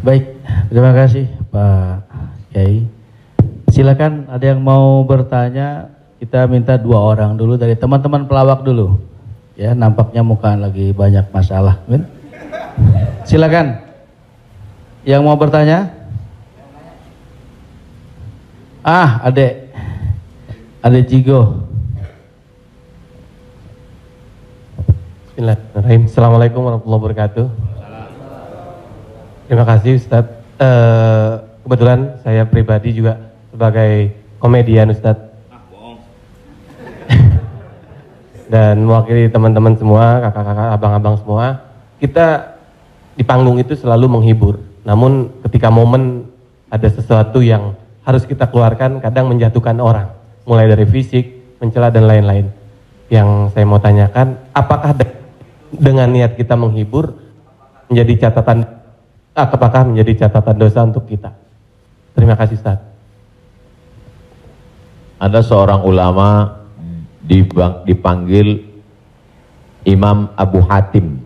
Baik, terima kasih Pak Kiai. Silakan ada yang mau bertanya, kita minta 2 orang dulu dari teman-teman pelawak dulu. Ya, nampaknya muka lagi banyak masalah. Silakan. Yang mau bertanya? Adek. Adek Jigo. Bismillahirrahmanirrahim. Assalamualaikum warahmatullahi wabarakatuh. Terima kasih Ustadz. Kebetulan saya pribadi juga sebagai komedian Ustadz. Dan mewakili teman-teman semua, kakak-kakak, abang-abang semua. Kita di panggung itu selalu menghibur. Namun ketika momen ada sesuatu yang harus kita keluarkan, kadang menjatuhkan orang. Mulai dari fisik, mencela dan lain-lain. Yang saya mau tanyakan, apakah dengan niat kita menghibur menjadi catatan, apakah menjadi catatan dosa untuk kita? Terima kasih Ustaz. Ada seorang ulama dipanggil Imam Abu Hatim,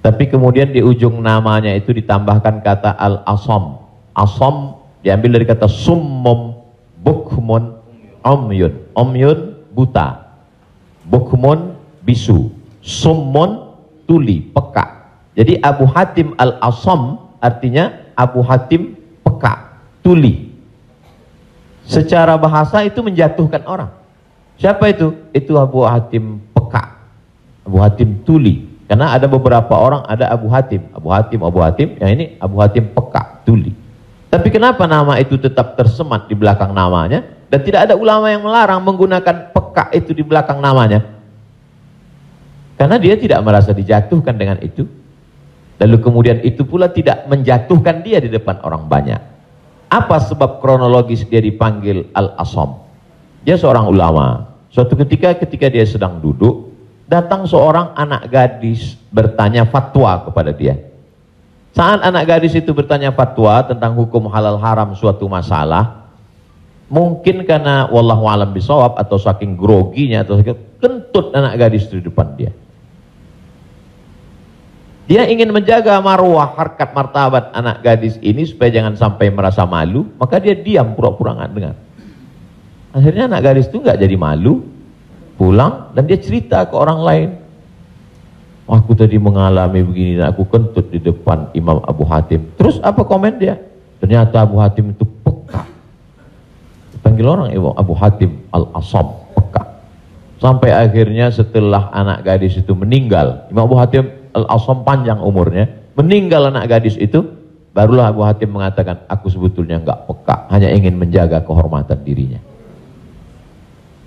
tapi kemudian di ujung namanya itu ditambahkan kata Al-Asam. Asam diambil dari kata summum, bukmun, umyun. Umyun buta, bukmun bisu, summun tuli, peka. Jadi Abu Hatim Al-Asam artinya Abu Hatim peka, tuli. Secara bahasa itu menjatuhkan orang. Siapa itu? Itu Abu Hatim peka, Abu Hatim tuli. Karena ada beberapa orang, ada Abu Hatim, yang ini Abu Hatim peka, tuli. Tapi kenapa nama itu tetap tersemat di belakang namanya? Dan tidak ada ulama yang melarang menggunakan peka itu di belakang namanya. Karena dia tidak merasa dijatuhkan dengan itu. Lalu kemudian itu pula tidak menjatuhkan dia di depan orang banyak. Apa sebab kronologis dia dipanggil Al-Asam? Dia seorang ulama. Suatu ketika dia sedang duduk, datang seorang anak gadis bertanya fatwa kepada dia. Saat anak gadis itu bertanya fatwa tentang hukum halal haram suatu masalah, mungkin karena wallahu alam bisawab atau saking groginya atau kentut anak gadis itu di depan dia. Dia ingin menjaga marwah, harkat, martabat anak gadis ini supaya jangan sampai merasa malu, maka dia diam, pura-pura nggak dengar. Akhirnya anak gadis itu nggak jadi malu, pulang dan dia cerita ke orang lain. Aku tadi mengalami begini dan aku kentut di depan Imam Abu Hatim. Terus apa komen dia? Ternyata Abu Hatim itu peka. Dipanggil orang Abu Hatim Al-Asam, peka. Sampai akhirnya setelah anak gadis itu meninggal, Imam Abu Hatim Al-Asam panjang umurnya, meninggal anak gadis itu, barulah Abu Hatim mengatakan, aku sebetulnya nggak peka, hanya ingin menjaga kehormatan dirinya.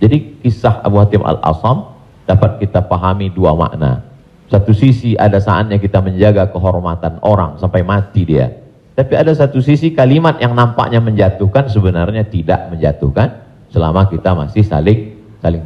Jadi kisah Abu Hatim Al-Asam dapat kita pahami 2 makna. Satu sisi ada saatnya kita menjaga kehormatan orang sampai mati dia. Tapi ada satu sisi kalimat yang nampaknya menjatuhkan sebenarnya tidak menjatuhkan selama kita masih saling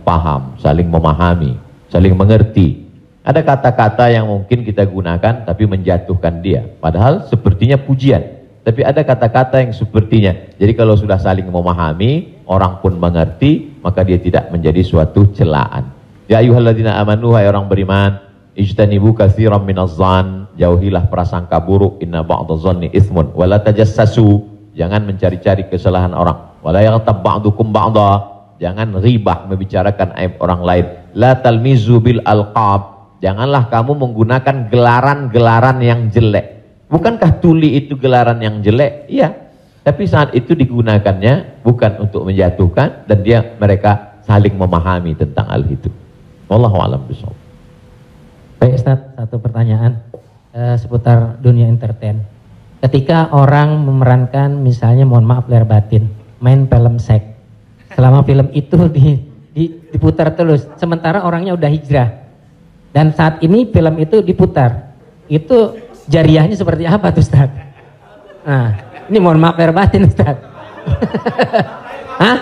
paham, saling memahami, saling mengerti. Ada kata-kata yang mungkin kita gunakan tapi menjatuhkan dia. Padahal sepertinya pujian. Tapi ada kata-kata yang sepertinya. Jadi kalau sudah saling memahami, orang pun mengerti, maka dia tidak menjadi suatu celaan. Ya ayyuhalladzina amanu, hai orang beriman, ijtanibu katsiran minadh-dhann, jauhilah prasangka buruk, inna ba'dadh-dhanni itsmun, wala tajassasu, jangan mencari-cari kesalahan orang, wala yaghtab ba'dukum ba'dha, jangan ribah membicarakan aib orang lain, la talmizu bil alqab, janganlah kamu menggunakan gelaran-gelaran yang jelek. Bukankah tuli itu gelaran yang jelek? Iya. Tapi saat itu digunakannya bukan untuk menjatuhkan dan mereka saling memahami tentang hal itu. Wallahu a'lam bishawab. Baik Ustaz, satu pertanyaan seputar dunia entertain. Ketika orang memerankan misalnya, mohon maaf lahir batin, main film seks, selama film itu diputar terus, sementara orangnya udah hijrah, dan saat ini film itu diputar, itu jariahnya seperti apa tuh Ustaz? Nah, ini mohon maaf lahir batin Ustaz. Hah?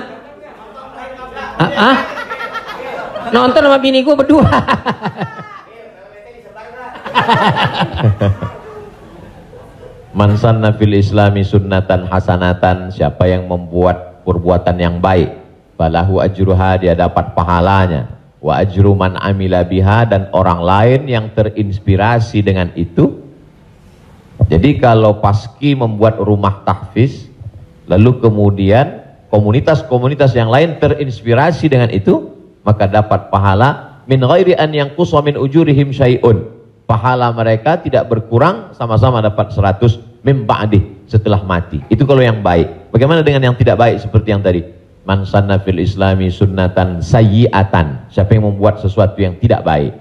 Nonton sama bini gue berdua. Man sanna fil islami sunnatan hasanatan, siapa yang membuat perbuatan yang baik, falahu ajruha, dia dapat pahalanya, wa ajru man amila biha, dan orang lain yang terinspirasi dengan itu Jadi kalau Paski membuat rumah tahfiz, lalu kemudian komunitas-komunitas yang lain terinspirasi dengan itu, maka dapat pahala min ghairi an yanqusa min ujurihim syai'un. Pahala mereka tidak berkurang, sama-sama dapat 100 min ba'dih, setelah mati. Itu kalau yang baik. Bagaimana dengan yang tidak baik seperti yang tadi? Man sanna fil islami sunnatan sayyi'atan. Siapa yang membuat sesuatu yang tidak baik,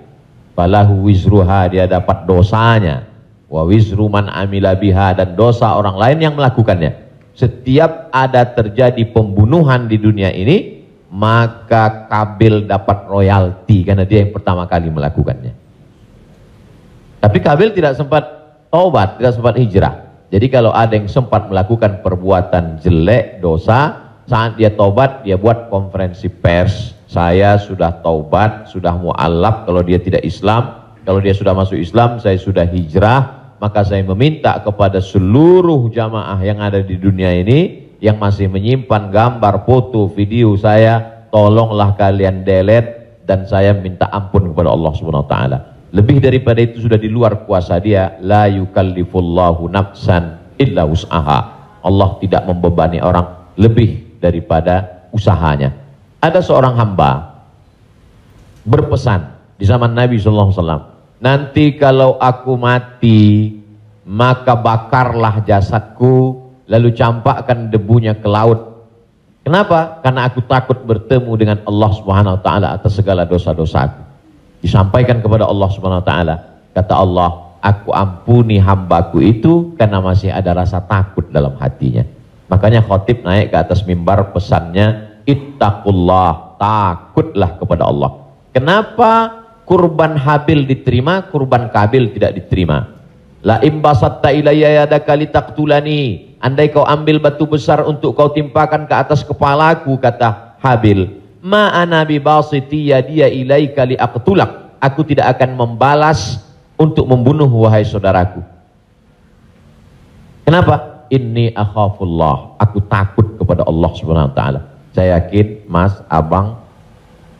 falahu wizruha, dia dapat dosanya, wa wizru man amila biha, dan dosa orang lain yang melakukannya. Setiap ada terjadi pembunuhan di dunia ini, maka Kabil dapat royalti karena dia yang pertama kali melakukannya. Tapi Kabil tidak sempat taubat, tidak sempat hijrah. Jadi kalau ada yang sempat melakukan perbuatan jelek, dosa, saat dia taubat, dia buat konferensi pers. Saya sudah taubat, sudah mu'allaf kalau dia tidak Islam. Kalau dia sudah masuk Islam, saya sudah hijrah. Maka saya meminta kepada seluruh jamaah yang ada di dunia ini, yang masih menyimpan gambar, foto, video saya, tolonglah kalian delete, dan saya minta ampun kepada Allah Subhanahu wa taala. Lebih daripada itu sudah di luar kuasa dia. La yukallifullahu nafsan illa wus'aha. Allah tidak membebani orang lebih daripada usahanya. Ada seorang hamba berpesan di zaman Nabi SAW, nanti kalau aku mati, maka bakarlah jasadku, lalu campakkan debunya ke laut. Kenapa? Karena aku takut bertemu dengan Allah Subhanahu wa taala atas segala dosa-dosaku. Disampaikan kepada Allah Subhanahu wa taala. Kata Allah, aku ampuni hambaku itu karena masih ada rasa takut dalam hatinya. Makanya khotib naik ke atas mimbar, pesannya ittaqullah, takutlah kepada Allah. Kenapa kurban Habil diterima, kurban Kabil tidak diterima? La imbasatta ilayya yadaka litaqtulani, andai kau ambil batu besar untuk kau timpakan ke atas kepalaku, kata Habil, ma ana bibasiti yadiya ilaika liaqtulak, aku tidak akan membalas untuk membunuh wahai saudaraku. Kenapa? Inni akhafullah, aku takut kepada Allah Subhanahu wa taala. Saya yakin Mas, Abang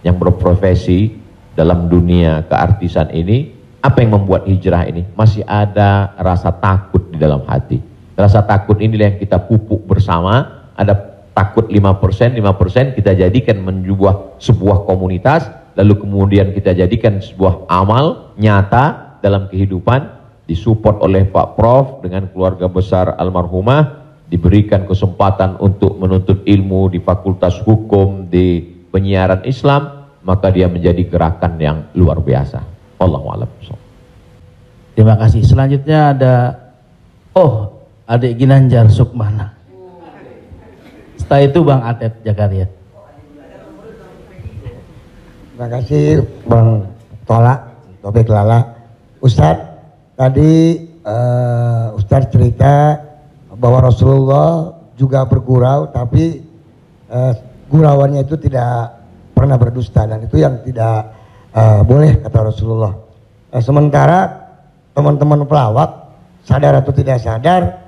yang berprofesi dalam dunia keartisan ini, apa yang membuat hijrah ini? Masih ada rasa takut di dalam hati. Rasa takut inilah yang kita pupuk bersama. Ada takut 5%, 5% kita jadikan menjadi sebuah komunitas, lalu kemudian kita jadikan sebuah amal nyata dalam kehidupan, disupport oleh Pak Prof dengan keluarga besar almarhumah, diberikan kesempatan untuk menuntut ilmu di Fakultas Hukum, di penyiaran Islam, maka dia menjadi gerakan yang luar biasa. Wallahu a'lam. Terima kasih. Selanjutnya ada adik Ginanjar Sukmana. Setelah itu Bang Atet Jakaria. Terima kasih Bang Tola, Tobek Lala. Ustadz, tadi Ustadz cerita bahwa Rasulullah juga bergurau, tapi gurauannya itu tidak pernah berdusta, dan itu yang tidak boleh, kata Rasulullah. Sementara teman-teman pelawak, sadar atau tidak sadar,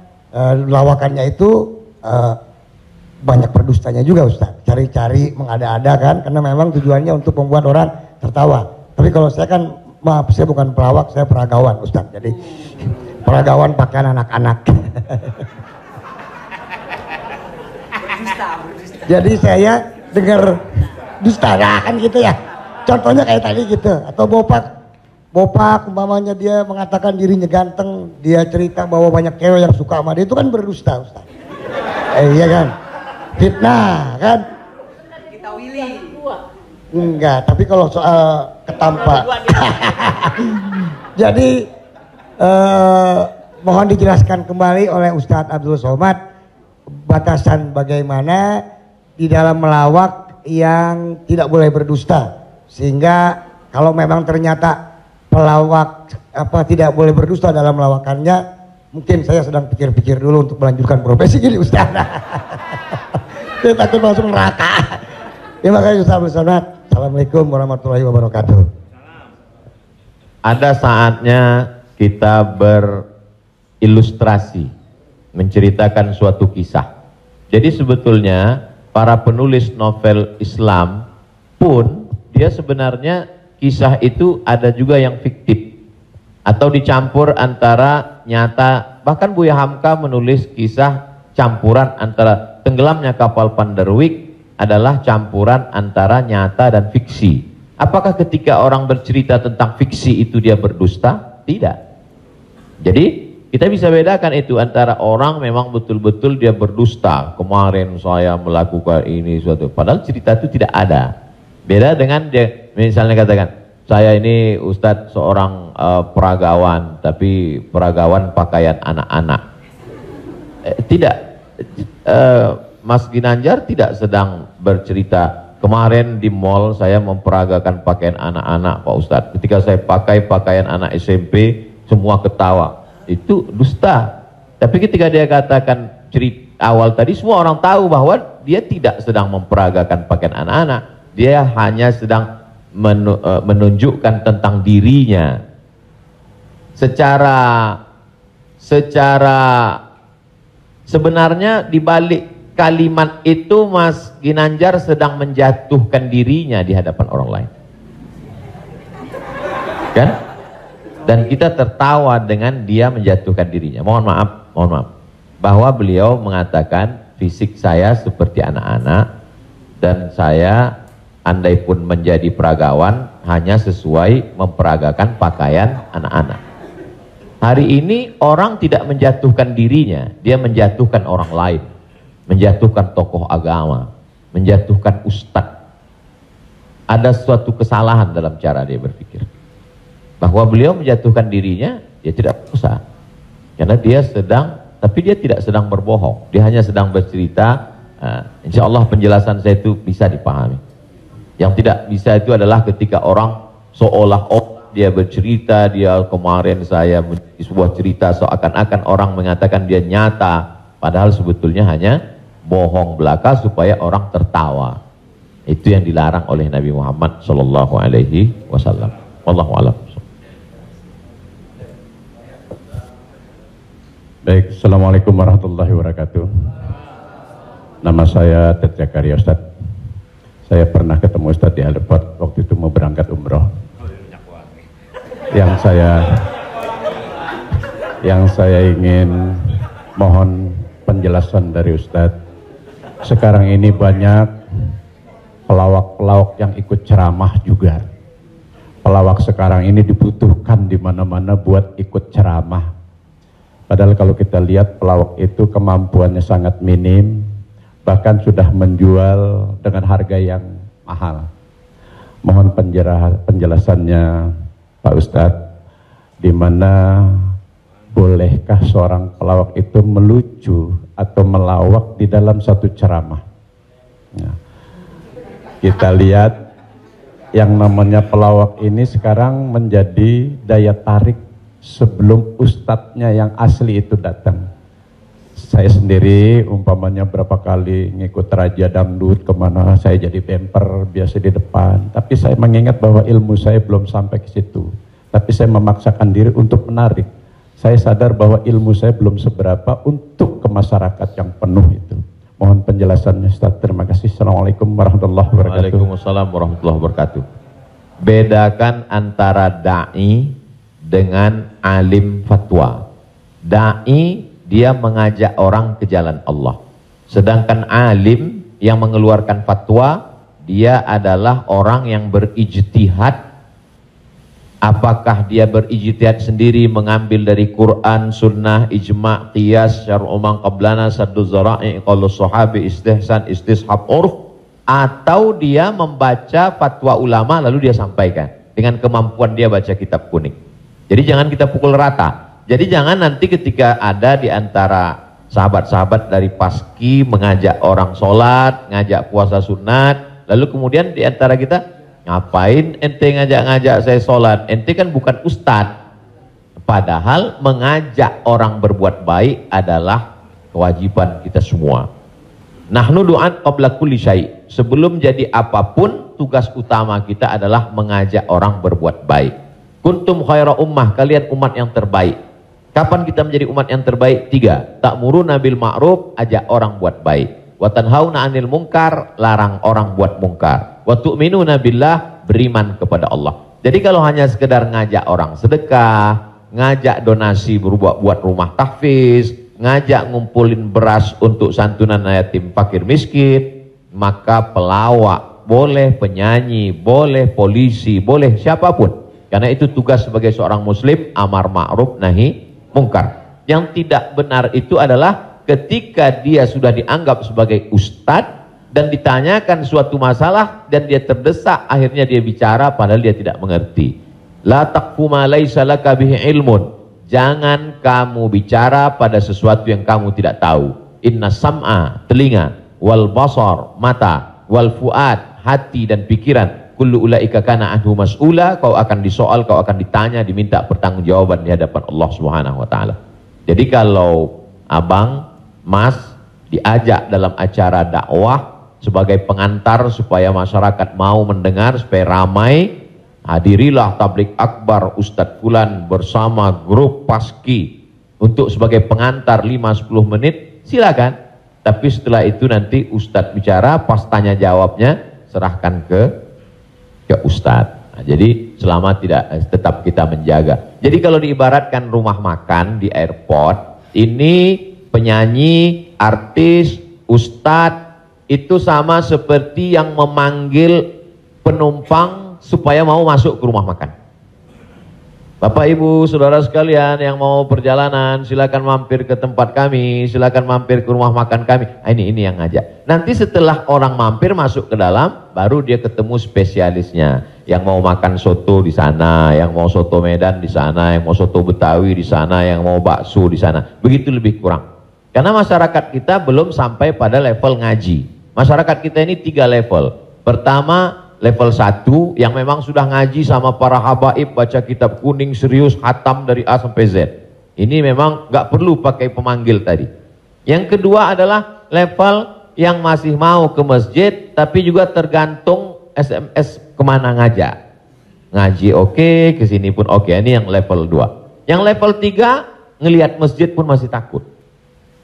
lawakannya itu banyak berdustanya juga Ustaz. Cari-cari, mengada-ada kan, karena memang tujuannya untuk membuat orang tertawa. Tapi kalau saya kan, maaf, saya bukan pelawak, saya peragawan Ustaz. Jadi peragawan pakaian anak-anak. Jadi saya dengar dusta kan gitu ya. Contohnya kayak tadi gitu. Atau Bopak umpamanya dia mengatakan dirinya ganteng, dia cerita bahwa banyak cewek yang suka sama dia, itu kan berdusta Ustaz. Iya kan? Fitnah kan? Kita Willy. Enggak, tapi kalau soal ketampak. Jadi mohon dijelaskan kembali oleh Ustadz Abdul Somad batasan bagaimana di dalam melawak yang tidak boleh berdusta, sehingga kalau memang ternyata pelawak tidak boleh berdusta dalam melawakannya, mungkin saya sedang pikir-pikir dulu untuk melanjutkan profesi gini Ustaz. Saya takut masuk neraka. Terima kasih Ustaz Abdul Somad. Assalamualaikum warahmatullahi wabarakatuh. Ada saatnya kita berilustrasi, menceritakan suatu kisah. Jadi sebetulnya para penulis novel Islam pun dia sebenarnya kisah itu ada juga yang fiktif atau dicampur antara nyata. bahkan Buya Hamka menulis kisah campuran antara tenggelamnya kapal Panderwick adalah campuran antara nyata dan fiksi. Apakah ketika orang bercerita tentang fiksi itu dia berdusta? Tidak. Jadi kita bisa bedakan itu antara orang memang betul-betul dia berdusta. Kemarin saya melakukan ini suatu, padahal cerita itu tidak ada. Beda dengan dia misalnya katakan, saya ini Ustadz seorang peragawan, tapi peragawan pakaian anak-anak. Tidak, Mas Ginanjar tidak sedang bercerita, kemarin di mall saya memperagakan pakaian anak-anak Pak Ustadz. Ketika saya pakai pakaian anak SMP, semua ketawa. Itu dusta. Tapi ketika dia katakan cerita awal tadi, semua orang tahu bahwa dia tidak sedang memperagakan pakaian anak-anak. Dia hanya sedang menunjukkan tentang dirinya. Secara sebenarnya di balik kalimat itu Mas Ginanjar sedang menjatuhkan dirinya di hadapan orang lain. Kan? Dan kita tertawa dengan dia menjatuhkan dirinya. Mohon maaf. Bahwa beliau mengatakan fisik saya seperti anak-anak dan saya andai pun menjadi peragawan hanya sesuai memperagakan pakaian anak-anak. Hari ini orang tidak menjatuhkan dirinya, dia menjatuhkan orang lain, menjatuhkan tokoh agama, menjatuhkan ustadz. Ada suatu kesalahan dalam cara dia berpikir. Bahwa beliau menjatuhkan dirinya, dia tidak usah. Karena dia sedang, tapi dia tidak sedang berbohong. Dia hanya sedang bercerita. Insya Allah penjelasan saya itu bisa dipahami. Yang tidak bisa itu adalah ketika orang seolah-olah dia bercerita, dia kemarin saya menjadi sebuah cerita seakan-akan orang mengatakan dia nyata, padahal sebetulnya hanya bohong belaka supaya orang tertawa. Itu yang dilarang oleh Nabi Muhammad SAW. Wallahu a'lam. Baik, Assalamualaikum warahmatullahi wabarakatuh. Nama saya Ted Zakaria Ustadz. Saya pernah ketemu Ustadz di airport waktu itu mau berangkat umroh. Yang saya ingin mohon penjelasan dari Ustadz. Sekarang ini banyak pelawak-pelawak yang ikut ceramah juga. Pelawak sekarang ini dibutuhkan di mana-mana buat ikut ceramah. Padahal kalau kita lihat pelawak itu kemampuannya sangat minim, bahkan sudah menjual dengan harga yang mahal. Mohon penjelasannya Pak Ustadz, di mana bolehkah seorang pelawak itu melucu atau melawak di dalam satu ceramah? Nah, kita lihat yang namanya pelawak ini sekarang menjadi daya tarik sebelum ustadznya yang asli itu datang. Saya sendiri umpamanya berapa kali ngikut raja dangdut kemana, saya jadi bemper biasa di depan, tapi saya mengingat bahwa ilmu saya belum sampai ke situ, tapi saya memaksakan diri untuk menarik. Saya sadar bahwa ilmu saya belum seberapa untuk ke masyarakat yang penuh itu. Mohon penjelasannya Ustaz. Terima kasih. Assalamualaikum warahmatullahi wabarakatuh. Waalaikumsalam warahmatullahi wabarakatuh. Bedakan antara da'i dengan alim fatwa. Da'i dia mengajak orang ke jalan Allah. Sedangkan alim yang mengeluarkan fatwa, dia adalah orang yang berijtihad. Apakah dia berijtihad sendiri mengambil dari Quran, sunnah, ijma', qiyas, syar'u man qablana, saddu zara'i, qaulus sahabi, istihsan, istishab, urf, atau dia membaca fatwa ulama lalu dia sampaikan dengan kemampuan dia baca kitab kuning. Jadi jangan kita pukul rata. Jadi jangan nanti ketika ada di antara sahabat-sahabat dari Paski mengajak orang sholat, ngajak puasa sunat, lalu kemudian di antara kita, ngapain ente ngajak-ngajak saya sholat? Ente kan bukan ustadz. Padahal mengajak orang berbuat baik adalah kewajiban kita semua. Nahnu du'an qabla kulli syai'. Sebelum jadi apapun, tugas utama kita adalah mengajak orang berbuat baik. Kuntum khaira ummah, kalian umat yang terbaik. Kapan kita menjadi umat yang terbaik? 3. Ta'muruna bil ma'ruf, ajak orang buat baik. Wa tanhauna 'anil munkar, larang orang buat mungkar. Wa tu'minuna billah, beriman kepada Allah. Jadi kalau hanya sekedar ngajak orang sedekah, ngajak donasi buat rumah tahfiz, ngajak ngumpulin beras untuk santunan yatim fakir miskin, maka pelawak, boleh penyanyi, boleh polisi, boleh siapapun. Karena itu tugas sebagai seorang muslim, amar ma'ruf nahi mungkar. Yang tidak benar itu adalah ketika dia sudah dianggap sebagai ustadz dan ditanyakan suatu masalah dan dia terdesak, akhirnya dia bicara padahal dia tidak mengerti. La taqfu ma laisa laka bihi ilmun. Jangan kamu bicara pada sesuatu yang kamu tidak tahu. Inna sam'a, telinga, wal basar, mata, wal fuad, hati dan pikiran, kullu ulaika kana anhu mas'ula, kau akan disoal, kau akan ditanya, diminta pertanggungjawaban di hadapan Allah Subhanahu wa taala. Jadi kalau abang, mas diajak dalam acara dakwah sebagai pengantar supaya masyarakat mau mendengar, supaya ramai, hadirilah tablik akbar Ustadz Fulan bersama grup Paski untuk sebagai pengantar 5-10 menit, silakan. Tapi setelah itu nanti Ustadz bicara, pas tanya jawabnya serahkan ke Ustadz. Nah, jadi selama tetap kita menjaga. Jadi kalau diibaratkan rumah makan di airport, ini penyanyi, artis, Ustadz itu sama seperti yang memanggil penumpang supaya mau masuk ke rumah makan. Bapak Ibu saudara sekalian yang mau perjalanan, silakan mampir ke tempat kami, silakan mampir ke rumah makan kami. Ini yang ngajak. Nanti setelah orang mampir masuk ke dalam, baru dia ketemu spesialisnya. Yang mau makan soto di sana, yang mau soto Medan di sana, yang mau soto Betawi di sana, yang mau bakso di sana. Begitu lebih kurang. Karena masyarakat kita belum sampai pada level ngaji. Masyarakat kita ini 3 level. Pertama, level 1 yang memang sudah ngaji sama para habaib, baca kitab kuning serius, hatam dari A sampai Z. Ini memang nggak perlu pakai pemanggil tadi. Yang kedua adalah level yang masih mau ke masjid, tapi juga tergantung SMS kemana ngajak. Ngaji oke, kesini pun oke. Ini yang level 2. Yang level 3, ngelihat masjid pun masih takut.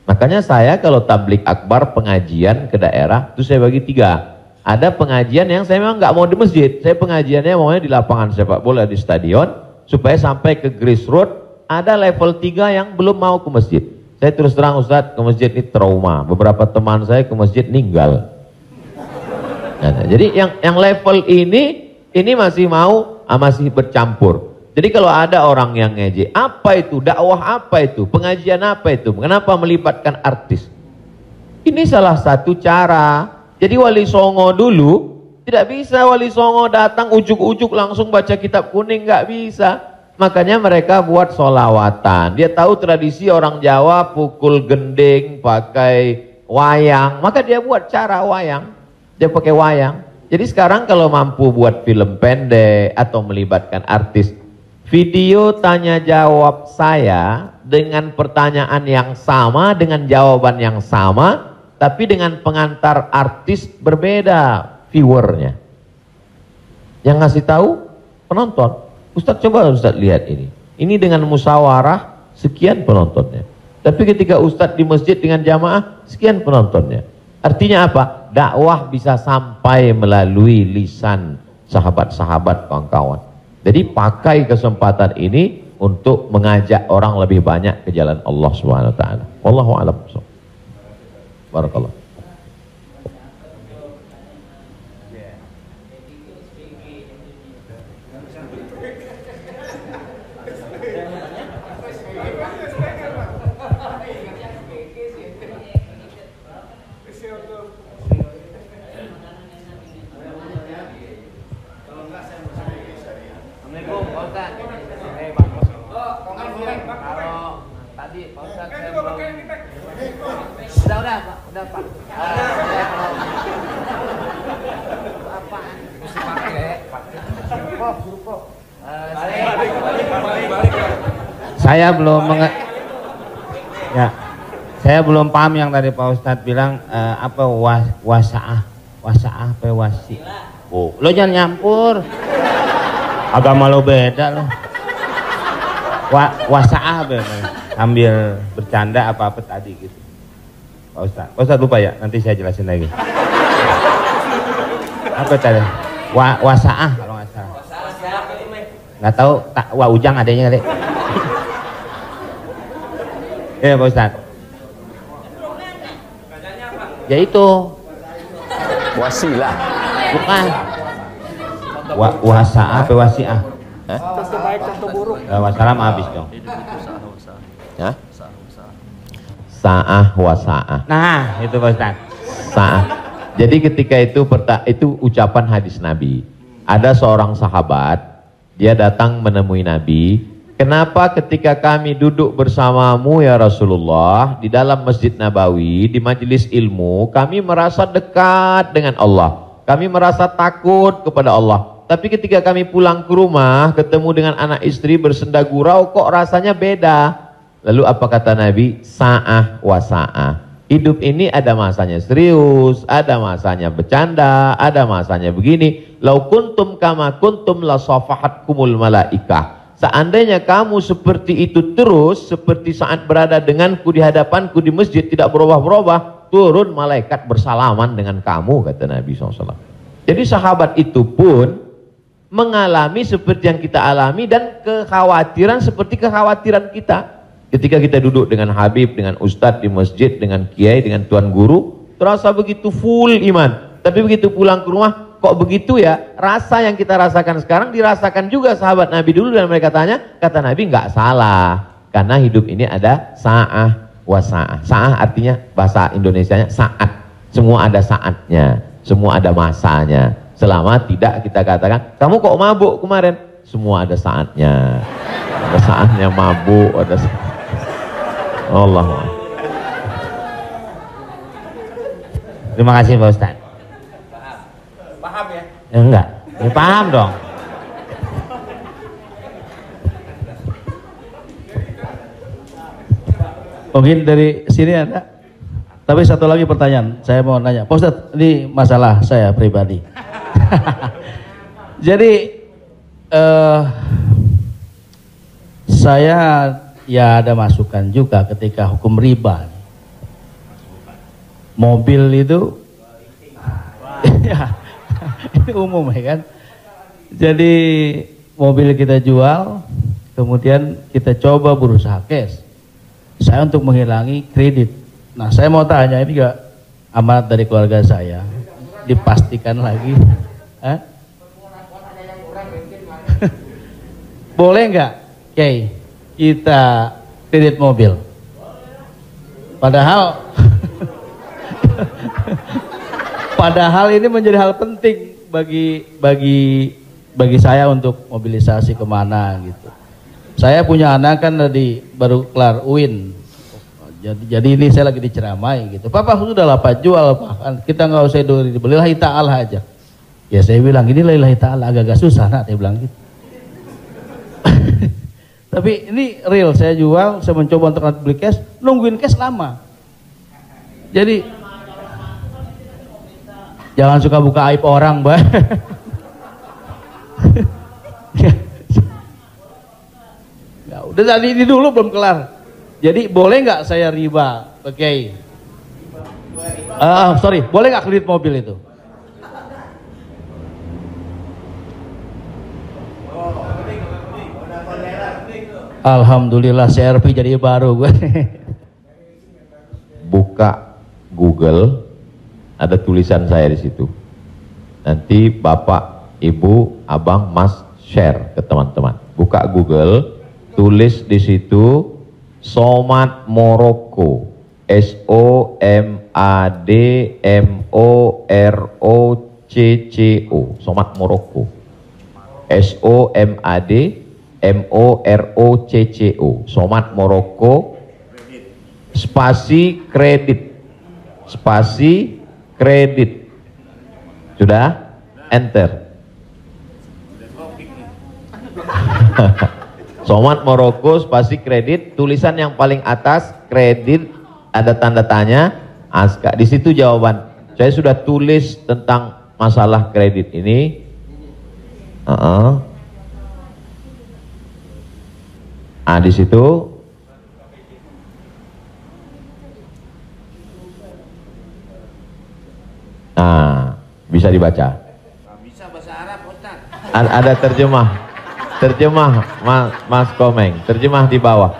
Makanya saya kalau tablik akbar pengajian ke daerah itu saya bagi 3. Ada pengajian yang saya memang nggak mau di masjid, saya pengajiannya maunya di lapangan sepak bola di stadion supaya sampai ke grassroots. Ada level 3 yang belum mau ke masjid. Saya terus terang Ustadz, ke masjid ini trauma. Beberapa teman saya ke masjid ninggal. Nah, jadi yang level ini masih mau, masih bercampur. Jadi kalau ada orang yang ngejek, apa itu? Dakwah apa itu? Pengajian apa itu? Kenapa melibatkan artis? Ini salah satu cara. Jadi Wali Songo dulu, tidak bisa Wali Songo datang ujuk-ujuk langsung baca kitab kuning, nggak bisa. Makanya mereka buat solawatan. Dia tahu tradisi orang Jawa pukul gending, pakai wayang. Maka dia buat cara wayang. Dia pakai wayang. Jadi sekarang kalau mampu buat film pendek atau melibatkan artis, video tanya jawab saya dengan pertanyaan yang sama, dengan jawaban yang sama, tapi dengan pengantar artis berbeda viewernya. Yang ngasih tahu penonton. Ustadz coba Ustadz lihat ini. Ini dengan musyawarah sekian penontonnya. Tapi ketika Ustadz di masjid dengan jamaah sekian penontonnya. Artinya apa? Dakwah bisa sampai melalui lisan sahabat-sahabat kawan-kawan. Jadi pakai kesempatan ini untuk mengajak orang lebih banyak ke jalan Allah Subhanahu wa taala. Wallahu a'lam. Barakallah. Udah Pak. Apaan? Mesti pakai. Saya belum ya, saya belum paham yang tadi Pak Ustadz bilang apa wasaah apa wasi. Oh, lo jangan nyampur. Agama lo beda lo. Wasaah apa? Ambil bercanda apa tadi gitu. Pak Ustadz lupa ya, nanti saya jelasin lagi. Apa tadi? Wasaah kalau nggak salah. Nggak tahu, Ujang adanya kali. Ya Pak Ustadz. Ya itu. Wasilah. Bukan. Wasa'ah apa wasi'ah? Contoh baik, contoh buruk. Wassalam habis dong. Hah? Sa'ah wa sa'ah. Nah, itu Pak Ustadz. Sa'ah. Jadi ketika itu ucapan hadis Nabi. Ada seorang sahabat, dia datang menemui Nabi. Kenapa ketika kami duduk bersamamu ya Rasulullah di dalam Masjid Nabawi, di majelis ilmu, kami merasa dekat dengan Allah. Kami merasa takut kepada Allah. Tapi ketika kami pulang ke rumah, ketemu dengan anak istri bersenda gurau, kok rasanya beda. Lalu apa kata Nabi? Sa'ah wa sa'ah. Hidup ini ada masanya serius, ada masanya bercanda, ada masanya begini. Lau kuntum kama kuntum la safahatkumul malaikah. Seandainya kamu seperti itu terus, seperti saat berada denganku di hadapanku di masjid, tidak berubah-berubah, turun malaikat bersalaman dengan kamu, kata Nabi SAW. Jadi sahabat itu pun mengalami seperti yang kita alami dan kekhawatiran seperti kekhawatiran kita. Ketika kita duduk dengan Habib, dengan Ustadz di masjid, dengan Kiai, dengan Tuan Guru, terasa begitu full iman. Tapi begitu pulang ke rumah, kok begitu ya? Rasa yang kita rasakan sekarang dirasakan juga sahabat Nabi dulu, dan mereka tanya, kata Nabi nggak salah. Karena hidup ini ada sa'ah wa sa'ah. Sa'ah artinya bahasa Indonesianya saat. Semua ada saatnya, semua ada masanya. Selama tidak kita katakan, kamu kok mabuk kemarin? Semua ada saatnya. Ada saatnya mabuk, ada saatnya. Allah. Terima kasih Pak Ustadz. Paham ya? Ya, enggak, ya, paham dong. Mungkin dari sini ada. Tapi satu lagi pertanyaan, saya mau nanya. Pak Ustadz, ini masalah saya pribadi. Jadi saya ya ada masukan juga ketika hukum riba. Mobil itu ya, ini umum ya kan. Jadi mobil kita jual, kemudian kita coba berusaha cash. Saya untuk menghilangi kredit. Nah, saya mau tanya, ini juga amanat dari keluarga saya. Dipastikan lagi. Boleh nggak, Kiai, kita kredit mobil? Padahal padahal ini menjadi hal penting bagi saya untuk mobilisasi kemana gitu. Saya punya anak kan baru kelar UIN. Jadi ini saya lagi diceramai gitu. Papa sudah lah Pak, jual Pak. Kita nggak usah dibeli, lillahi ta'ala aja. Ya saya bilang ini lillahi ta'ala agak-agak susah nak, saya bilang gitu. Tapi ini real, saya jual, saya mencoba untuk beli cash, nungguin cash lama. Jadi jangan suka buka aib orang, Mbak. Ya, udah tadi ini dulu belum kelar. Jadi boleh nggak saya riba, Oke. Sorry, boleh nggak kredit mobil itu? Alhamdulillah CRV jadi baru gue. Buka Google, ada tulisan saya di situ. Nanti Bapak, Ibu, Abang, Mas share ke teman-teman. Buka Google, tulis di situ Somad Morocco, SOMADMOROCCO, Somad Morocco, SOMADMOROCCO, Somad Morocco, spasi kredit, sudah, enter. Somad Morocco spasi kredit, tulisan yang paling atas kredit, ada tanda tanya, Aska. Di situ jawaban. Saya sudah tulis tentang masalah kredit ini. Di situ. Nah, bisa dibaca. Bisa bahasa Arab, Ustaz. Ada terjemah, Mas Komeng, terjemah di bawah.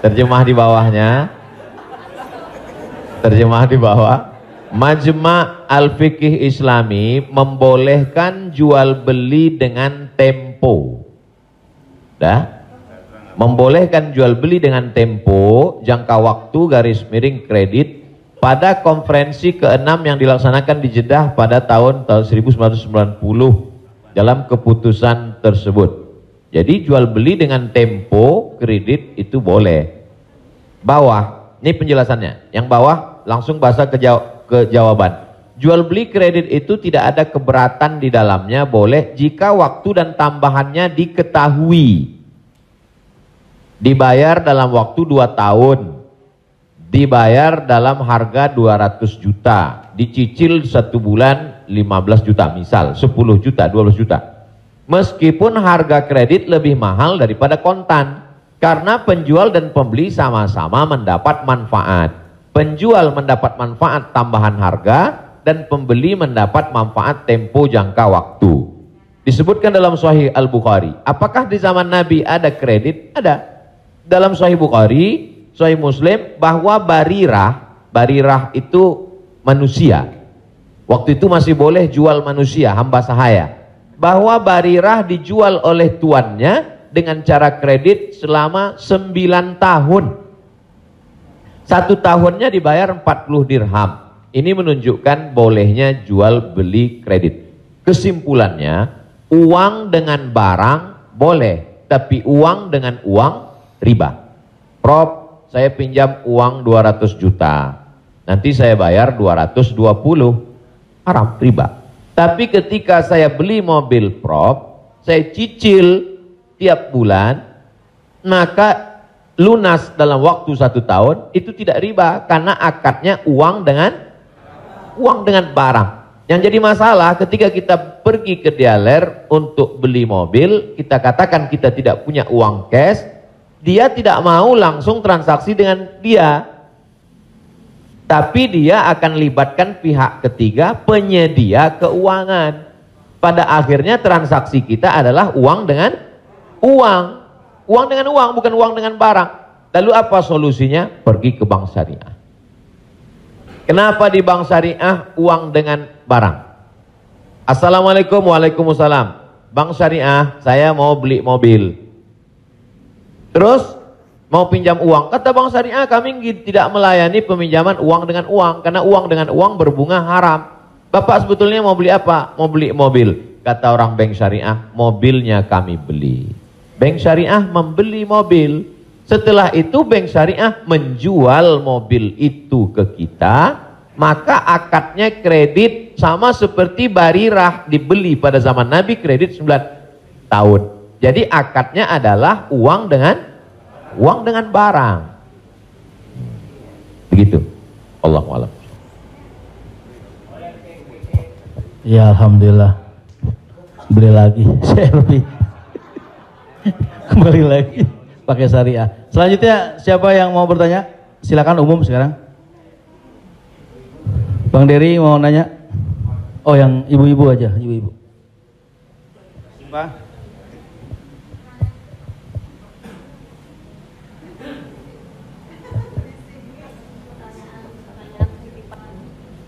Terjemah di bawahnya. Terjemah di bawah. Majma' Al-Fiqih Islami membolehkan jual beli dengan tempo. Dah? Membolehkan jual beli dengan tempo, jangka waktu, garis miring kredit pada konferensi ke-6 yang dilaksanakan di Jeddah pada tahun 1990 dalam keputusan tersebut. Jadi jual beli dengan tempo kredit itu boleh. Bawah, ini penjelasannya. Yang bawah langsung bahasa ke jawaban. Jual beli kredit itu tidak ada keberatan di dalamnya, boleh jika waktu dan tambahannya diketahui. Dibayar dalam waktu 2 tahun. Dibayar dalam harga 200 juta. Dicicil 1 bulan 15 juta misal, 10 juta, 12 juta. Meskipun harga kredit lebih mahal daripada kontan. Karena penjual dan pembeli sama-sama mendapat manfaat. Penjual mendapat manfaat tambahan harga dan pembeli mendapat manfaat tempo jangka waktu. Disebutkan dalam Sahih Al-Bukhari. Apakah di zaman Nabi ada kredit? Ada. Dalam Sahih Bukhari, Sahih Muslim, bahwa barirah itu manusia. Waktu itu masih boleh jual manusia, hamba sahaya. Bahwa barirah dijual oleh tuannya dengan cara kredit selama 9 tahun. 1 tahunnya dibayar 40 dirham. Ini menunjukkan bolehnya jual beli kredit. Kesimpulannya, uang dengan barang boleh, tapi uang dengan uang riba. Prof, saya pinjam uang 200 juta. Nanti saya bayar 220. Haram, riba. Tapi ketika saya beli mobil, Prof, saya cicil tiap bulan, maka lunas dalam waktu 1 tahun, itu tidak riba karena akadnya uang dengan barang. Yang jadi masalah ketika kita pergi ke dealer untuk beli mobil, kita katakan kita tidak punya uang cash, dia tidak mau langsung transaksi dengan dia, tapi dia akan libatkan pihak ketiga, penyedia keuangan. Pada akhirnya transaksi kita adalah uang dengan uang. Uang dengan uang, bukan uang dengan barang. Lalu apa solusinya? Pergi ke bank syariah. Kenapa di bank syariah uang dengan barang? Assalamualaikum, waalaikumsalam. Bank syariah, saya mau beli mobil. Terus mau pinjam uang. Kata bank syariah, kami tidak melayani peminjaman uang dengan uang, karena uang dengan uang berbunga haram. Bapak sebetulnya mau beli apa? Mau beli mobil. Kata orang bank syariah, mobilnya kami beli. Bank syariah membeli mobil. Setelah itu bank syariah menjual mobil itu ke kita, maka akadnya kredit sama seperti barirah dibeli pada zaman Nabi, kredit 9 tahun. Jadi akadnya adalah uang dengan barang. Begitu. Allahu a'lam. Ya alhamdulillah. Beli lagi, saya lebih kembali lagi pakai syariah. Selanjutnya siapa yang mau bertanya? Silakan umum sekarang. Bang Dery mau nanya? Oh, yang ibu-ibu aja, ibu-ibu. Pak.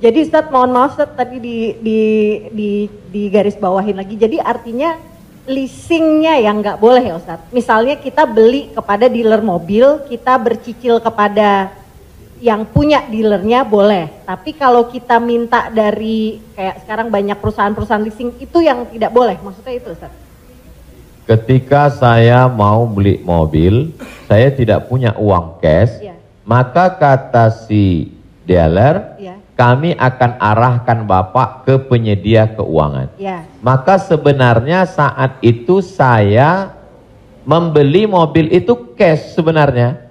Jadi Ustadz, mohon maaf Ustadz, tadi di garis bawahin lagi. Jadi artinya leasingnya yang nggak boleh ya Ustadz. Misalnya kita beli kepada dealer mobil, kita bercicil kepada yang punya dealernya boleh. Tapi kalau kita minta dari kayak sekarang banyak perusahaan-perusahaan leasing, itu yang tidak boleh. Maksudnya itu Ustadz. Ketika saya mau beli mobil, saya tidak punya uang cash, maka kata si dealer, kami akan arahkan Bapak ke penyedia keuangan. Maka sebenarnya saat itu saya membeli mobil itu cash sebenarnya.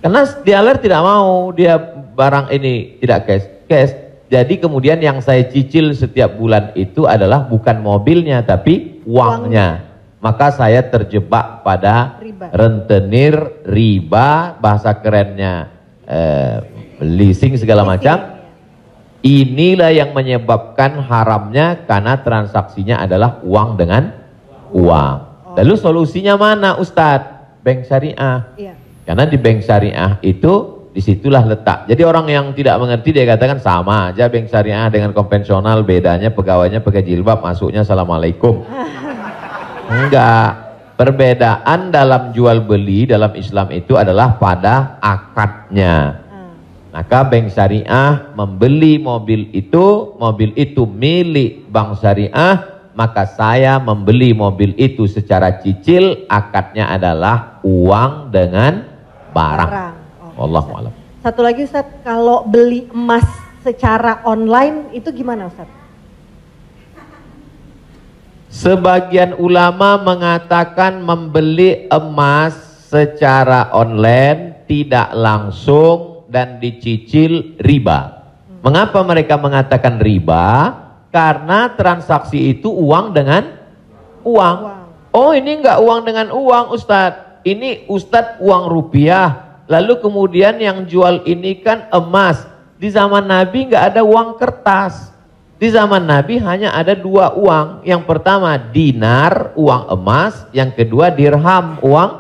Karena dealer tidak mau dia barang ini tidak cash. Jadi kemudian yang saya cicil setiap bulan itu adalah bukan mobilnya tapi uangnya. Maka saya terjebak pada rentenir, riba, bahasa kerennya leasing segala macam. Inilah yang menyebabkan haramnya karena transaksinya adalah uang dengan uang. Lalu solusinya mana Ustadz? bank syariah. Iya. Karena di bank syariah itu disitulah letak. Jadi orang yang tidak mengerti dia katakan sama aja bank syariah dengan konvensional, bedanya pegawainya pakai jilbab, masuknya assalamualaikum. Enggak. Perbedaan dalam jual beli dalam Islam itu adalah pada akadnya. Maka bank syariah membeli mobil itu milik bank syariah, maka saya membeli mobil itu secara cicil, akadnya adalah uang dengan barang. Wallahu a'lam. Satu lagi Ustaz, kalau beli emas secara online itu gimana Ustaz? Sebagian ulama mengatakan membeli emas secara online tidak langsung dan dicicil riba. Mengapa mereka mengatakan riba? Karena transaksi itu uang dengan uang. Oh, ini enggak uang dengan uang Ustadz. Ini Ustadz uang rupiah. Lalu kemudian yang jual ini kan emas. Di zaman Nabi enggak ada uang kertas. Di zaman Nabi hanya ada dua uang. Yang pertama dinar, uang emas. Yang kedua dirham, uang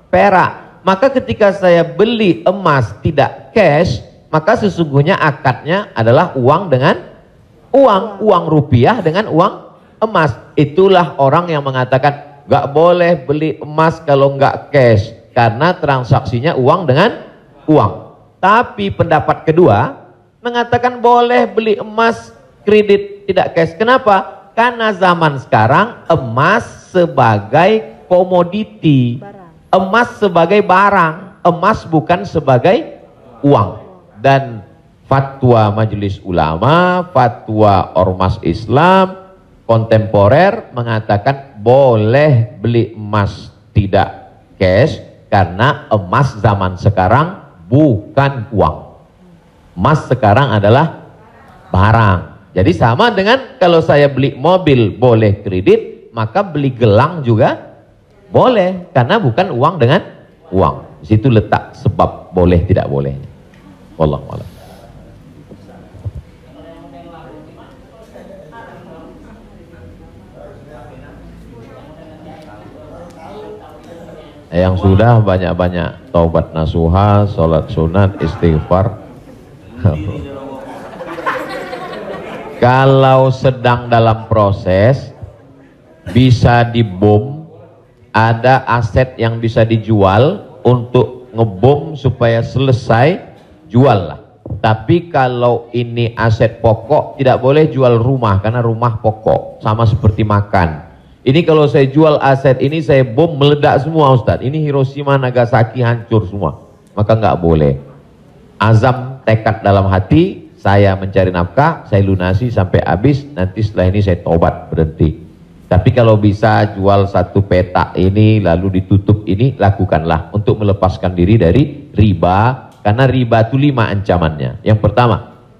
perak. Maka ketika saya beli emas tidak cash, maka sesungguhnya akadnya adalah uang dengan uang rupiah dengan uang emas. Itulah orang yang mengatakan gak boleh beli emas kalau gak cash, karena transaksinya uang dengan uang. Tapi pendapat kedua mengatakan boleh beli emas kredit tidak cash. Kenapa? Karena zaman sekarang emas sebagai komoditi, emas sebagai barang, emas bukan sebagai uang. Dan fatwa Majelis Ulama, fatwa Ormas Islam kontemporer mengatakan boleh beli emas tidak cash karena emas zaman sekarang bukan uang. Emas sekarang adalah barang. Jadi sama dengan kalau saya beli mobil boleh kredit, maka beli gelang juga boleh karena bukan uang dengan uang. Di situ letak sebab boleh tidak boleh. Wallahu a'lam. Yang sudah banyak-banyak taubat nasuha, sholat sunat, istighfar. Kalau sedang dalam proses bisa dibom, ada aset yang bisa dijual untuk ngebom supaya selesai, jual lah. Tapi kalau ini aset pokok tidak boleh jual rumah karena rumah pokok, sama seperti makan. Ini kalau saya jual aset ini saya bom meledak semua Ustadz. Ini Hiroshima Nagasaki hancur semua, maka nggak boleh. Azam tekad dalam hati, saya mencari nafkah, saya lunasi sampai habis, nanti setelah ini saya tobat berhenti. Tapi kalau bisa jual satu petak ini lalu ditutup ini, lakukanlah untuk melepaskan diri dari riba, karena riba itu 5 ancamannya. Yang pertama,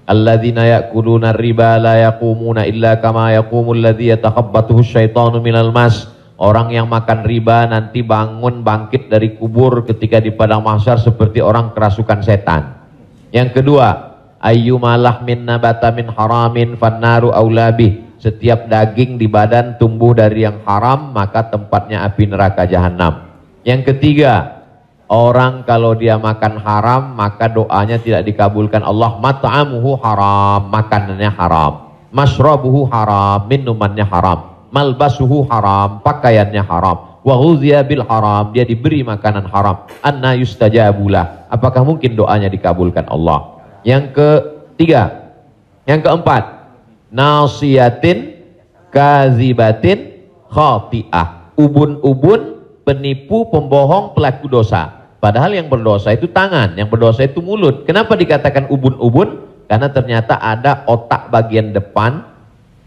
alladzina ya'kuluna riba la yaqumuna illa kama yaqumul ladzi yatakhabbathu syaitanu minal mas. Orang yang makan riba nanti bangun bangkit dari kubur ketika di padang mahsyar seperti orang kerasukan setan. Yang kedua, ayyuma lahmin nabata min haramin fannaru aulabih. Setiap daging di badan tumbuh dari yang haram, maka tempatnya api neraka jahanam. Yang ketiga, orang kalau dia makan haram, maka doanya tidak dikabulkan Allah. Mat'amuhu haram, makanannya haram. Mashrabuhu haram, minumannya haram. Malbasuhu haram, pakaiannya haram. Wa ghuziya bil haram, dia diberi makanan haram. Anna yustajabulah, apakah mungkin doanya dikabulkan Allah? Yang ketiga, yang keempat, nasiyatin kazibatin khati'ah. Ubun-ubun, penipu, pembohong, pelaku dosa. Padahal yang berdosa itu tangan, yang berdosa itu mulut. Kenapa dikatakan ubun-ubun? Karena ternyata ada otak bagian depan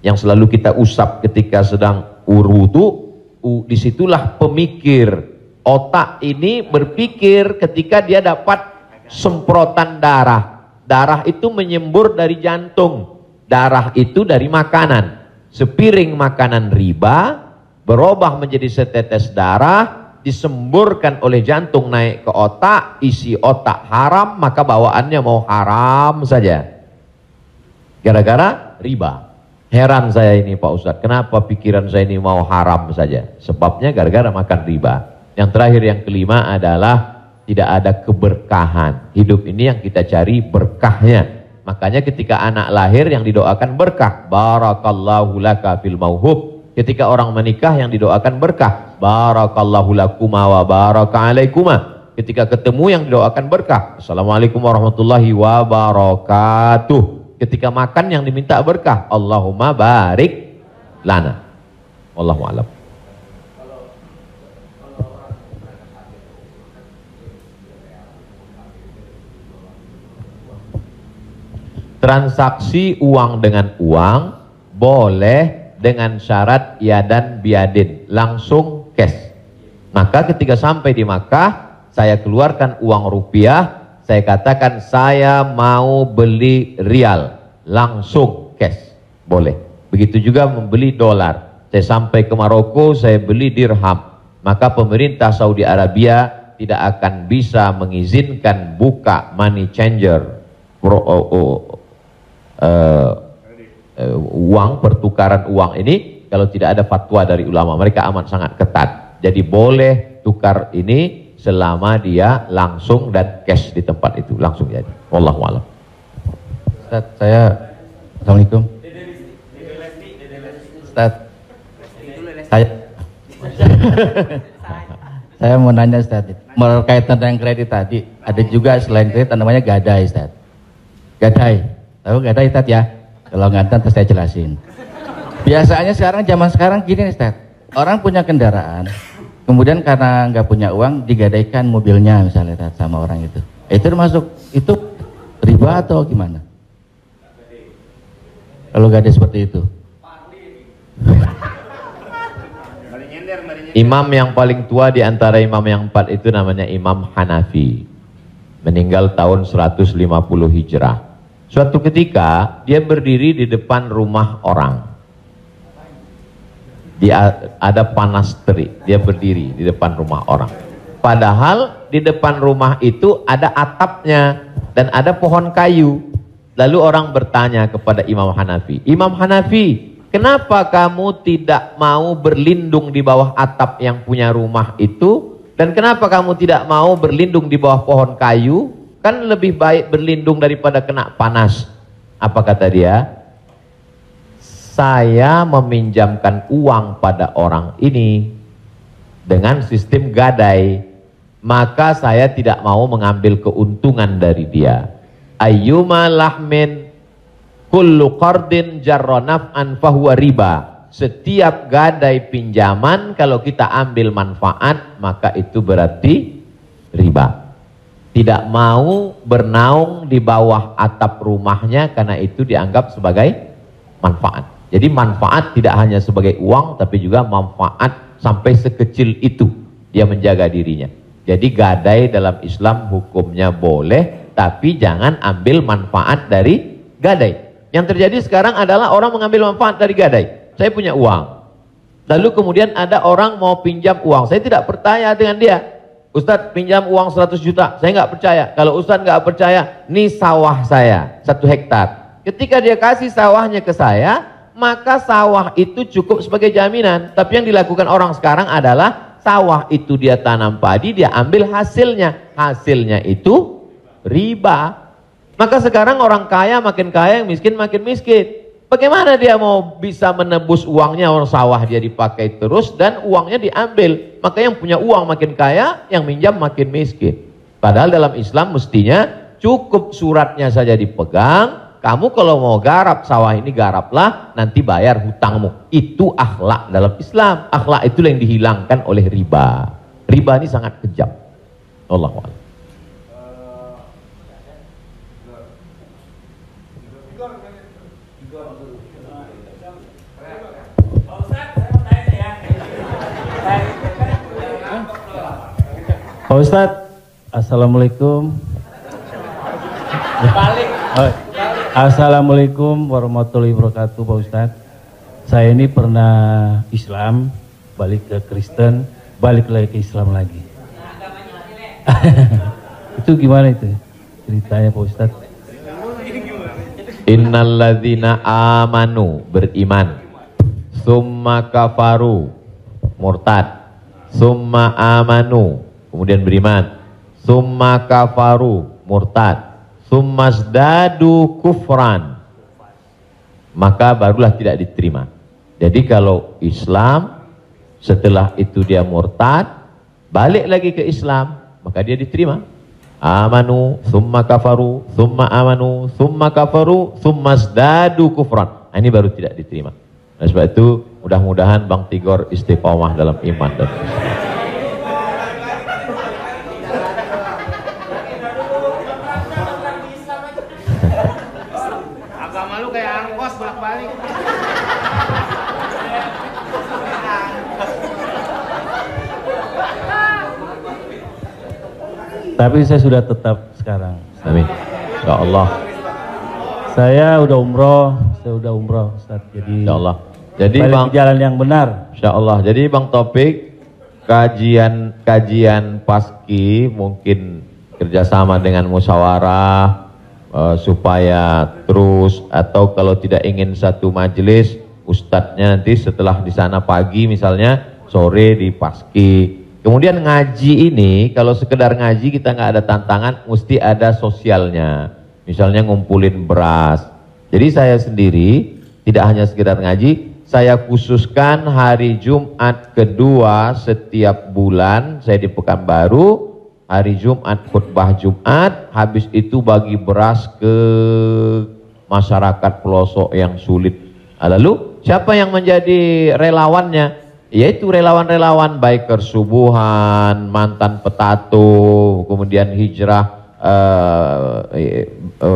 yang selalu kita usap ketika sedang wudu. Disitulah pemikir. Otak ini berpikir ketika dia dapat semprotan darah. Darah itu menyembur dari jantung. Darah itu dari makanan. Sepiring makanan riba berubah menjadi setetes darah, disemburkan oleh jantung naik ke otak, isi otak haram, maka bawaannya mau haram saja. Gara-gara riba. Heran saya ini Pak Ustadz, kenapa pikiran saya ini mau haram saja? Sebabnya gara-gara makan riba. Yang terakhir, yang kelima adalah tidak ada keberkahan. Hidup ini yang kita cari berkahnya. Makanya ketika anak lahir yang didoakan berkah. Barakallahu laka fil mauhub. Ketika orang menikah yang didoakan berkah. Barakallahu lakuma wa baraka alaikuma. Ketika ketemu yang didoakan berkah. Assalamualaikum warahmatullahi wabarakatuh. Ketika makan yang diminta berkah. Allahumma barik lana. Wallahu a'lam. Transaksi uang dengan uang boleh dengan syarat yadan biadin, langsung cash. Maka ketika sampai di Makkah, saya keluarkan uang rupiah, saya katakan saya mau beli rial, langsung cash, boleh. Begitu juga membeli dolar. Saya sampai ke Maroko, saya beli dirham. Maka pemerintah Saudi Arabia tidak akan bisa mengizinkan buka money changer, uang, pertukaran uang ini kalau tidak ada fatwa dari ulama. Mereka amat sangat ketat. Jadi boleh tukar ini selama dia langsung dan cash di tempat itu, langsung jadi. Wallahu a'lam. Ustaz, Assalamualaikum. Ustaz, saya mau nanya Ustaz, berkaitan dengan kredit tadi, ada juga selain kredit namanya gadai Ustaz. Gadai. Tahu gadai Ustaz ya? Kalau nggak tahu saya jelasin. Biasanya zaman sekarang gini nih Ustaz. Orang punya kendaraan, kemudian karena nggak punya uang digadaikan mobilnya misalnya Ustaz, sama orang itu. Itu termasuk itu riba atau gimana? Kalau gadai seperti itu. Imam yang paling tua di antara imam yang 4 itu namanya Imam Hanafi. Meninggal tahun 150 Hijrah. Suatu ketika dia berdiri di depan rumah orang. Ada panas terik, dia berdiri di depan rumah orang. Padahal di depan rumah itu ada atapnya dan ada pohon kayu. Lalu orang bertanya kepada Imam Hanafi, Imam Hanafi, kenapa kamu tidak mau berlindung di bawah atap yang punya rumah itu? Dan kenapa kamu tidak mau berlindung di bawah pohon kayu? Kan lebih baik berlindung daripada kena panas. Apa kata dia? Saya meminjamkan uang pada orang ini dengan sistem gadai, maka saya tidak mau mengambil keuntungan dari dia. Ayyuma lahmin kullu qardin jarra naf'an fahuwa riba. Setiap gadai pinjaman kalau kita ambil manfaat maka itu berarti riba. Tidak mau bernaung di bawah atap rumahnya karena itu dianggap sebagai manfaat. Jadi manfaat tidak hanya sebagai uang tapi juga manfaat sampai sekecil itu dia menjaga dirinya. Jadi gadai dalam Islam hukumnya boleh, tapi jangan ambil manfaat dari gadai. Yang terjadi sekarang adalah orang mengambil manfaat dari gadai. Saya punya uang, lalu kemudian ada orang mau pinjam uang, saya tidak percaya dengan dia. Ustadz pinjam uang 100 juta, saya nggak percaya. Kalau Ustadz nggak percaya, ini sawah saya 1 hektar. Ketika dia kasih sawahnya ke saya, maka sawah itu cukup sebagai jaminan. Tapi yang dilakukan orang sekarang adalah sawah itu dia tanam padi, dia ambil hasilnya. Hasilnya itu riba. Maka sekarang orang kaya makin kaya, yang miskin makin miskin. Bagaimana dia mau bisa menebus uangnya, orang sawah dia dipakai terus dan uangnya diambil. Maka yang punya uang makin kaya, yang minjam makin miskin. Padahal dalam Islam mestinya cukup suratnya saja dipegang. Kamu kalau mau garap sawah ini garaplah, nanti bayar hutangmu. Itu akhlak dalam Islam. Akhlak itulah yang dihilangkan oleh riba. Riba ini sangat kejam. Allahu a'lam. Pak Ustadz, Assalamualaikum. Assalamualaikum warahmatullahi wabarakatuh Pak Ustadz. Saya ini pernah Islam, balik ke Kristen, balik lagi ke Islam lagi. Itu gimana itu ceritanya Pak Ustadz? Innalladzina amanu, beriman, summa kafaru, murtad. summa amanu, kemudian beriman, summa kafaru, murtad, summa zdadu kufran, maka barulah tidak diterima. Jadi kalau Islam setelah itu dia murtad, balik lagi ke Islam, maka dia diterima. Amanu, summa kafaru, summa amanu, summa kafaru, summa zdadu kufran. Nah, ini baru tidak diterima. Nah, sebab itu mudah-mudahan Bang Tigor istiqomah dalam iman dan Islam. Agama lu kayak angkos bolak-balik. Tapi saya sudah tetap sekarang. Amin. Insya Allah. Saya udah umroh, Ustaz. Jadi Insya Allah. Jadi balik Bang, ke jalan yang benar. Insya Allah. Jadi Bang Taufik, kajian paski mungkin kerjasama dengan musyawarah supaya terus, atau kalau tidak ingin satu majelis, ustadznya nanti setelah di sana pagi misalnya, sore di paski. Kemudian ngaji ini, kalau sekedar ngaji kita nggak ada tantangan, mesti ada sosialnya. Misalnya ngumpulin beras. Jadi saya sendiri tidak hanya sekedar ngaji, saya khususkan hari Jumat kedua setiap bulan, saya di Pekanbaru, hari Jumat khutbah Jumat, habis itu bagi beras ke masyarakat pelosok yang sulit. Lalu siapa yang menjadi relawannya? Yaitu relawan-relawan biker subuhan, mantan petato, kemudian hijrah,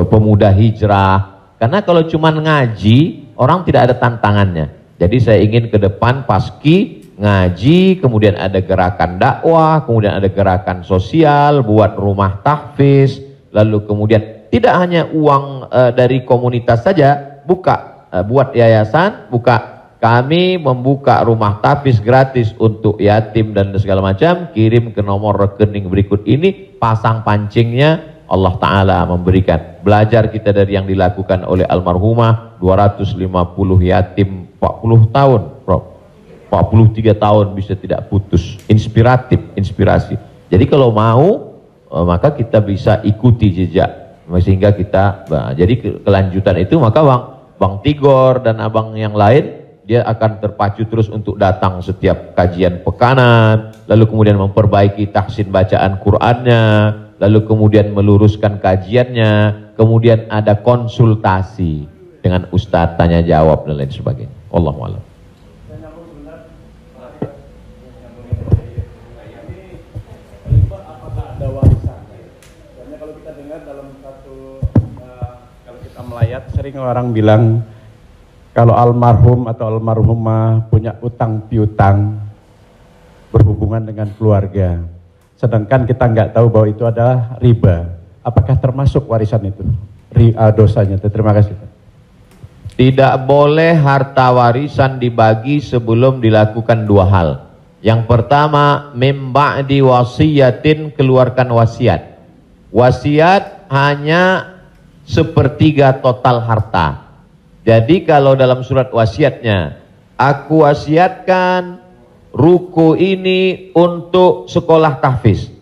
pemuda hijrah. Karena kalau cuma ngaji, orang tidak ada tantangannya. Jadi saya ingin ke depan paski ngaji, kemudian ada gerakan dakwah, kemudian ada gerakan sosial, buat rumah tahfiz, lalu kemudian tidak hanya uang dari komunitas saja, buka buat yayasan, buka. Kami membuka rumah tahfiz gratis untuk yatim dan segala macam, kirim ke nomor rekening berikut ini, pasang pancingnya, Allah Ta'ala memberikan. Belajar kita dari yang dilakukan oleh almarhumah, 250 yatim 40 tahun, Prof. 43 tahun bisa tidak putus. Inspiratif, inspirasi. Jadi kalau mau, maka kita bisa ikuti jejak. Sehingga kita, jadi kelanjutan itu, maka Bang Tigor dan abang yang lain, dia akan terpacu terus untuk datang setiap kajian pekanan, lalu kemudian memperbaiki tahsin bacaan Qur'annya, lalu kemudian meluruskan kajiannya, kemudian ada konsultasi dengan ustadz, tanya jawab dan lain sebagainya. Wallahu a'lam. Apakah ada warisan? Karena kalau kita dengar dalam satu, kalau kita melayat, sering orang bilang kalau almarhum atau almarhumah punya utang piutang berhubungan dengan keluarga, sedangkan kita nggak tahu bahwa itu adalah riba, apakah termasuk warisan itu dosanya? Terima kasih. Tidak boleh harta warisan dibagi sebelum dilakukan dua hal. Yang pertama, mim ba'di wasiyatin, keluarkan wasiat. Wasiat hanya sepertiga total harta. Jadi kalau dalam surat wasiatnya, aku wasiatkan ruko ini untuk sekolah tahfiz.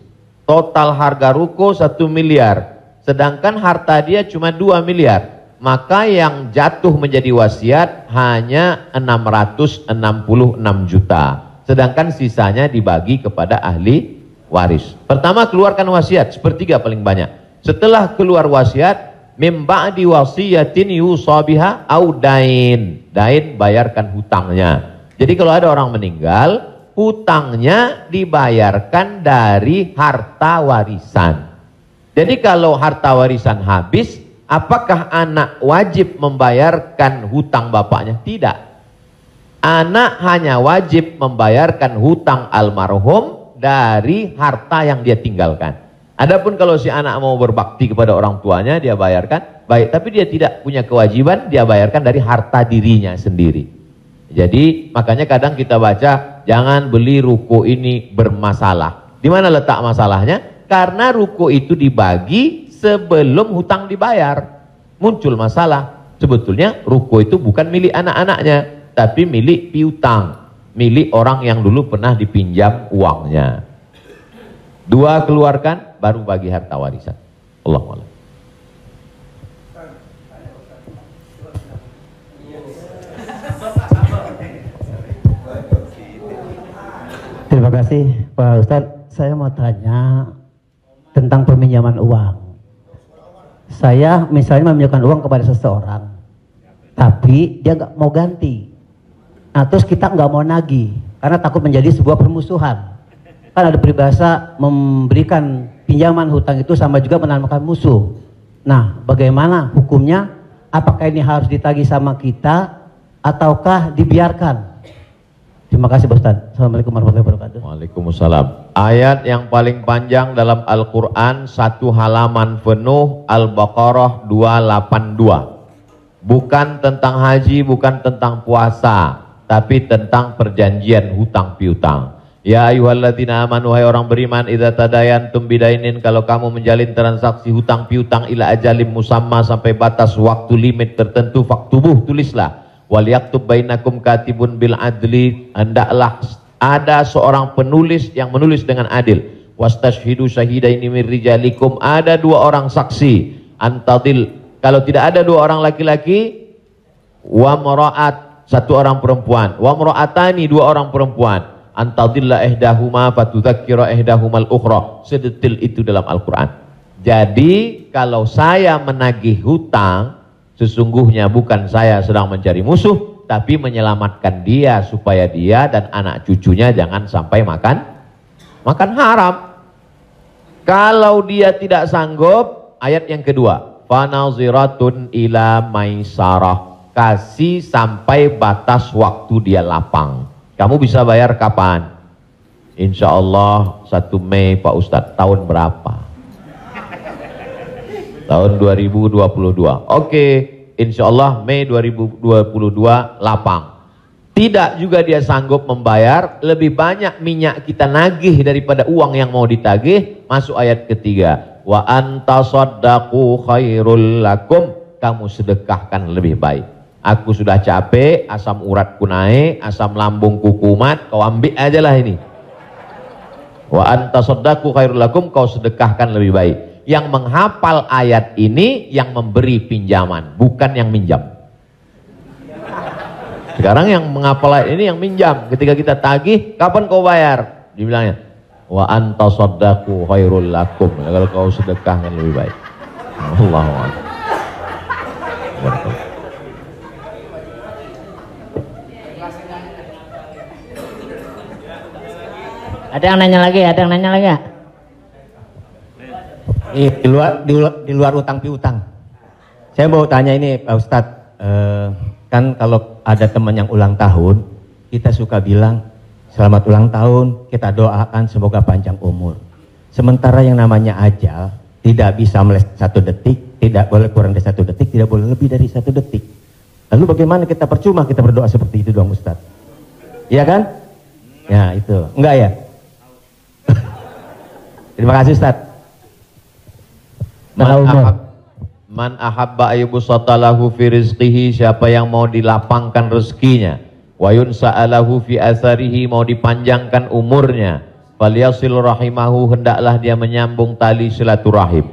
Total harga ruko 1 miliar. Sedangkan harta dia cuma 2 miliar. Maka yang jatuh menjadi wasiat hanya 666 juta. Sedangkan sisanya dibagi kepada ahli waris. Pertama, keluarkan wasiat, sepertiga paling banyak. Setelah keluar wasiat, mim ba'di wasiyatin yusabiha au dain. Dain, bayarkan hutangnya. Jadi kalau ada orang meninggal, hutangnya dibayarkan dari harta warisan. Jadi kalau harta warisan habis, apakah anak wajib membayarkan hutang bapaknya? Tidak. Anak hanya wajib membayarkan hutang almarhum dari harta yang dia tinggalkan. Adapun kalau si anak mau berbakti kepada orang tuanya, dia bayarkan, baik, tapi dia tidak punya kewajiban, dia bayarkan dari harta dirinya sendiri. Jadi makanya kadang kita baca, jangan beli ruko ini bermasalah. Di mana letak masalahnya? Karena ruko itu dibagi sebelum hutang dibayar. Muncul masalah. Sebetulnya ruko itu bukan milik anak-anaknya, tapi milik piutang. milik orang yang dulu pernah dipinjam uangnya. 2 keluarkan, baru bagi harta warisan. Allahu a'lam. Terima kasih Pak Ustadz. Saya mau tanya tentang peminjaman uang. Saya misalnya meminjamkan uang kepada seseorang, tapi dia nggak mau ganti. Nah terus kita nggak mau nagih karena takut menjadi sebuah permusuhan. Kan ada peribahasa memberikan pinjaman hutang itu sama juga menanamkan musuh. Nah bagaimana hukumnya? Apakah ini harus ditagih sama kita ataukah dibiarkan? Terima kasih Pak Ustadz. Assalamualaikum warahmatullahi wabarakatuh. Waalaikumsalam. Ayat yang paling panjang dalam Al-Quran, 1 halaman penuh, Al-Baqarah 282. Bukan tentang haji, bukan tentang puasa, tapi tentang perjanjian hutang piutang. Ya ayyuhalladzina amanu, hai orang beriman, idza tadayantum bidainin, kalau kamu menjalin transaksi hutang piutang ila ajalim musamma, sampai batas waktu limit tertentu, faktubuh, tulislah. Wal yaktub bainakum katibun bil adli, hendaklah ada seorang penulis yang menulis dengan adil. Wastashhidu syahidaini min rijalikum, ada 2 orang saksi. Antadil, kalau tidak ada 2 orang laki-laki, wa maraat, 1 orang perempuan, wa maraatani, 2 orang perempuan, antadilla ihdahuma fatudzakkira ihdahumal ukhra. Sedetil itu dalam Al-Qur'an. Jadi kalau saya menagih hutang, sesungguhnya bukan saya sedang mencari musuh, tapi menyelamatkan dia supaya dia dan anak cucunya jangan sampai makan haram. Kalau dia tidak sanggup, ayat yang kedua, fanaziratun ila maisarah, kasih sampai batas waktu dia lapang. Kamu bisa bayar kapan? Insya Allah 1 Mei Pak Ustadz. Tahun berapa? Tahun 2022. Oke, insya Allah Mei 2022 lapang. Tidak juga dia sanggup membayar, lebih banyak minyak kita nagih daripada uang yang mau ditagih. Masuk ayat ketiga. Wa antasaddaqu khairul lakum, kamu sedekahkan lebih baik. Aku sudah capek, asam uratku naik, asam lambungku kumat, kau ambil aja lah ini. Wa antasaddaqu khairul lakum, kau sedekahkan lebih baik. Yang menghafal ayat ini yang memberi pinjaman, bukan yang minjam. Sekarang yang menghafal ayat ini yang minjam. Ketika kita tagih, kapan kau bayar? Dibilangnya, wa anta saddaku khairul lakum. Kalau kau sedekahkan lebih baik. Allahu akbar. Ada yang nanya lagi? Ada yang nanya lagi ya? Di luar utang piutang. Saya mau tanya ini Pak Ustadz, kan kalau ada teman yang ulang tahun, kita suka bilang selamat ulang tahun, kita doakan semoga panjang umur. Sementara yang namanya ajal tidak bisa meleset 1 detik, tidak boleh kurang dari 1 detik, tidak boleh lebih dari 1 detik. Lalu bagaimana kita percuma kita berdoa seperti itu dong Ustadz? Iya kan? Ya itu, enggak ya? Terima kasih Ustadz. Man ahabba ayyubsatalahu fi rizqihi, siapa yang mau dilapangkan rezekinya, wa yunsa'alahu fi atharihi, mau dipanjangkan umurnya, falyasil rahimahu, hendaklah dia menyambung tali silaturahim.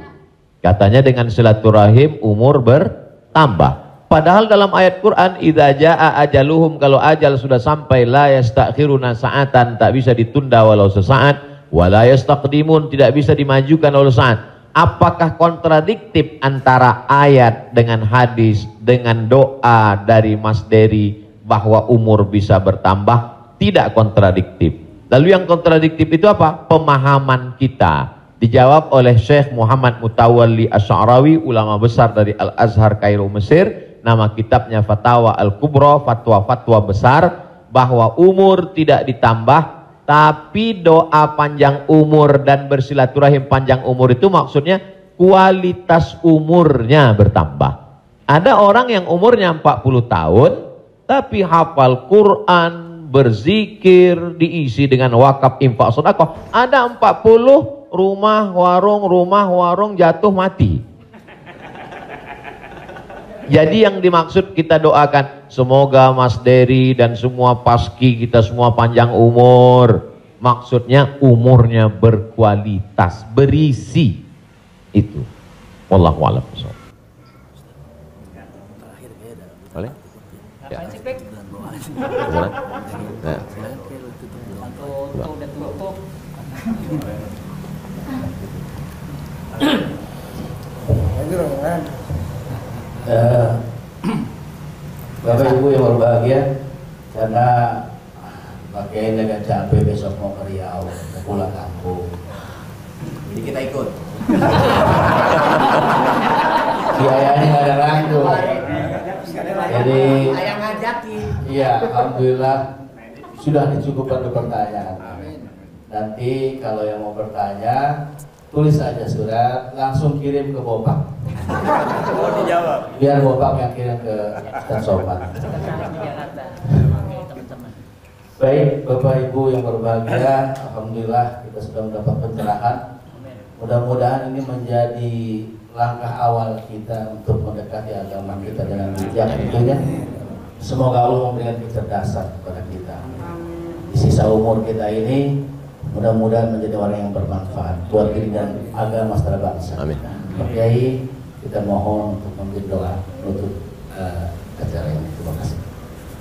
Katanya dengan silaturahim umur bertambah. Padahal dalam ayat Quran, idza jaa ajaluhum, kalau ajal sudah sampai, la yastakhiruna sa'atan, tak bisa ditunda walau sesaat, wa la yastaqdimun, tidak bisa dimajukan walau saat. Apakah kontradiktif antara ayat dengan hadis dengan doa dari Mas Dery bahwa umur bisa bertambah? Tidak kontradiktif. Lalu yang kontradiktif itu apa? Pemahaman kita. Dijawab oleh Syekh Muhammad Mutawalli Asy'arawi, ulama besar dari Al-Azhar Kairo Mesir. Nama kitabnya Fatawa Al-Kubra, fatwa-fatwa besar, bahwa umur tidak ditambah, tapi doa panjang umur dan bersilaturahim panjang umur itu maksudnya kualitas umurnya bertambah. Ada orang yang umurnya 40 tahun tapi hafal Quran, berzikir, diisi dengan wakaf, infak, sedekah. Ada 40 rumah warung jatuh mati. Jadi yang dimaksud kita doakan, semoga Mas Dery dan semua paski kita semua panjang umur. Maksudnya umurnya berkualitas, berisi. Itu. Wallahu a'lam. Boleh? Ya. Nah. Bapak Ibu yang berbahagia, karena Pak Kiai agak capek besok mau ke Riau, mau pulang kampung. Jadi kita ikut. Biayanya nggak ada lagi tuh. Jadi, Ayang ngajakin. iya, alhamdulillah sudah dicukupkan untuk pertanyaan. Nanti kalau yang mau bertanya, tulis saja surat, langsung kirim ke Bopak. Oh, dijawab. Biar Bopak yang kirim ke Ustaz Sopan. Baik, Bapak Ibu yang berbahagia, alhamdulillah kita sudah mendapat pencerahan. Mudah-mudahan ini menjadi langkah awal kita untuk mendekati agama kita dengan bijak tentunya. Semoga Allah memberikan kecerdasan kepada kita. Di sisa umur kita ini, mudah-mudahan menjadi orang yang bermanfaat buat diri dan agama secara bangsa. Amin. Pak Kiai, kita mohon untuk memberi doa untuk acara ini. Terima kasih.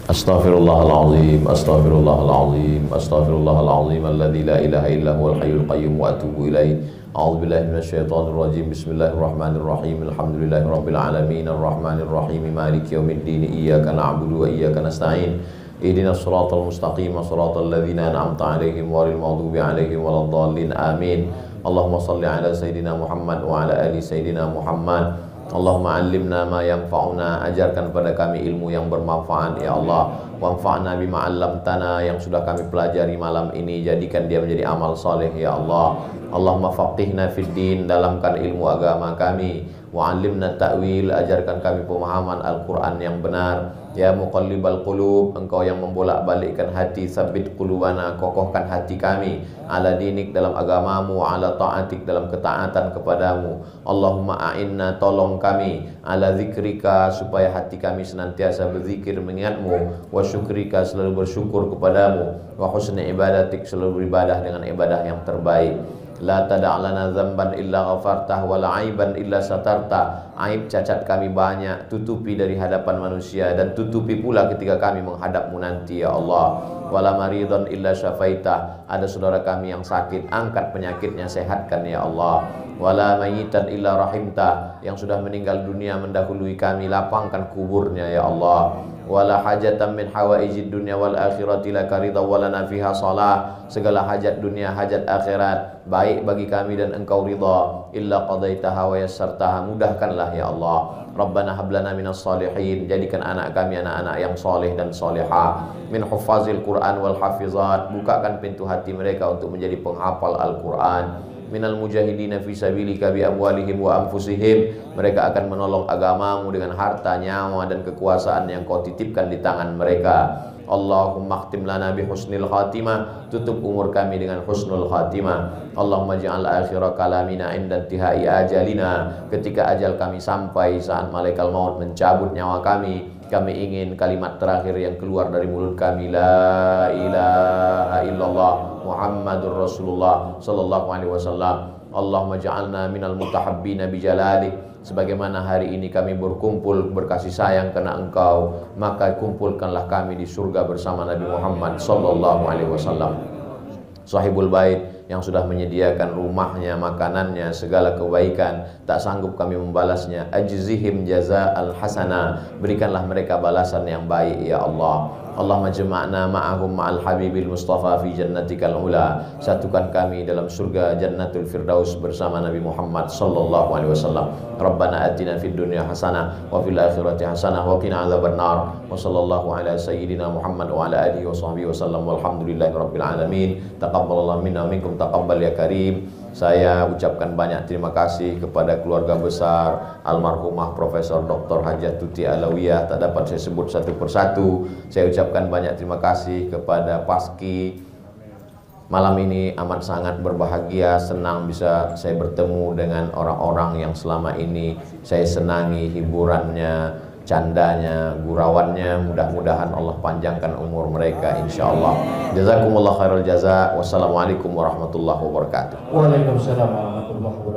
Astaghfirullahaladzim, astaghfirullahaladzim, astaghfirullahaladzim, alladzi la ilaha illa huwal hayyul qayyum wa atubu ilaih. A'udzubillahi minasyaitonir rajim. Bismillahirrahmanirrahim. Alhamdulillahirabbil alamin, arrahmanir rahim, maliki yaumiddin. Iyyaka na'budu wa iyyaka nasta'in. Ihdinas siratal mustaqim, siratal ladzina an'amta 'alaihim ghairil maghdubi 'alaihim waladdallin. Amin. Allahumma shalli ala sayidina Muhammad wa ala ali sayidina Muhammad. Allahumma 'allimna ma yanfa'una, ajarkan pada kami ilmu yang bermanfaat ya Allah. Wanfa'na bima 'allamtana, yang sudah kami pelajari malam ini jadikan dia menjadi amal saleh ya Allah. Allahumma faqihna fid din, dalamkan ilmu agama kami. Wa 'allimna ta'wil, ajarkan kami pemahaman Al-Qur'an yang benar. Ya muqallibal qulub, engkau yang membolak-balikkan hati, sabbit qulubana, kokohkan hati kami ala dinik, dalam agamamu, ala ta'atik, dalam ketaatan kepadamu. Allahumma a'inna, tolong kami, ala zikrika, supaya hati kami senantiasa berzikir mengingatmu, wa syukrika, selalu bersyukur kepadamu, wa husni ibadatik, selalu beribadah dengan ibadah yang terbaik. La tada'lana zamban illa ghafartah, wa la aiban illa satartah. Aib cacat kami banyak, tutupi dari hadapan manusia, dan tutupi pula ketika kami menghadapmu nanti ya Allah. Wala maridhan illa syafaitah, ada saudara kami yang sakit, angkat penyakitnya, sehatkan ya Allah. Wala mayitan illa rahimtah, yang sudah meninggal dunia mendahului kami, lapangkan kuburnya ya Allah. Wala hajatan min hawaijid dunya wal akhirati laka ridha wa lana fiha salah, segala hajat dunia, hajat akhirat baik bagi kami dan engkau ridha, illa qadaitaha wa yassartaha, mudahkanlah ya Allah. Rabbana hablana minas salihin, jadikan anak kami anak-anak yang soleh dan solehah, min huffazil Quran wal hafizat, bukakan pintu hati mereka untuk menjadi penghafal Al-Quran. Minal mujahidina fi sabilika bi amwalihim wa anfusihim, mereka akan menolong agamamu dengan harta, nyawa dan kekuasaan yang kau titipkan di tangan mereka. Allahumma khtim lana bi husnil khatimah, tutup umur kami dengan husnul khatimah. Allahumma ja'al akhira kalamina inda intihai ajalina, ketika ajal kami sampai, saat malaikat maut mencabut nyawa kami ingin kalimat terakhir yang keluar dari mulut kami, la ilaha illallah Muhammadur Rasulullah sallallahu alaihi wasallam. Allahumma ja'alna minal mutahabbina bijalalik, sebagaimana hari ini kami berkumpul berkasih sayang karena engkau, maka kumpulkanlah kami di surga bersama Nabi Muhammad sallallahu alaihi wasallam. Sahibul bait yang sudah menyediakan rumahnya, makanannya, segala kebaikan, tak sanggup kami membalasnya. Ajzihim jaza'al hasanah, berikanlah mereka balasan yang baik ya Allah. Allahumma jama'na ma'ahum ma'al habibil mustafa fi jannatikal ula, satukan kami dalam surga jannatul firdaus bersama Nabi Muhammad sallallahu alaihi wasallam. Rabbana atina fid dunya hasanah wa fil akhirati hasanah wa qina adzabannar. Wa sallallahu ala sayyidina Muhammad wa ala alihi wa sahbihi wasallam, walhamdulillahi rabbil alamin. Taqabbalallahu minna minkum taqabbal ya karim. Saya ucapkan banyak terima kasih kepada keluarga besar almarhumah Profesor Dr. Hajah Tuti Alawiyah, tak dapat saya sebut satu persatu. Saya ucapkan banyak terima kasih kepada Paski. Malam ini amat sangat berbahagia, senang bisa saya bertemu dengan orang-orang yang selama ini saya senangi hiburannya, candanya, gurauannya, mudah-mudahan Allah panjangkan umur mereka insyaallah. Jazakumullah khairal jaza. Wassalamualaikum warahmatullahi wabarakatuh. Waalaikumsalam warahmatullahi wabarakatuh.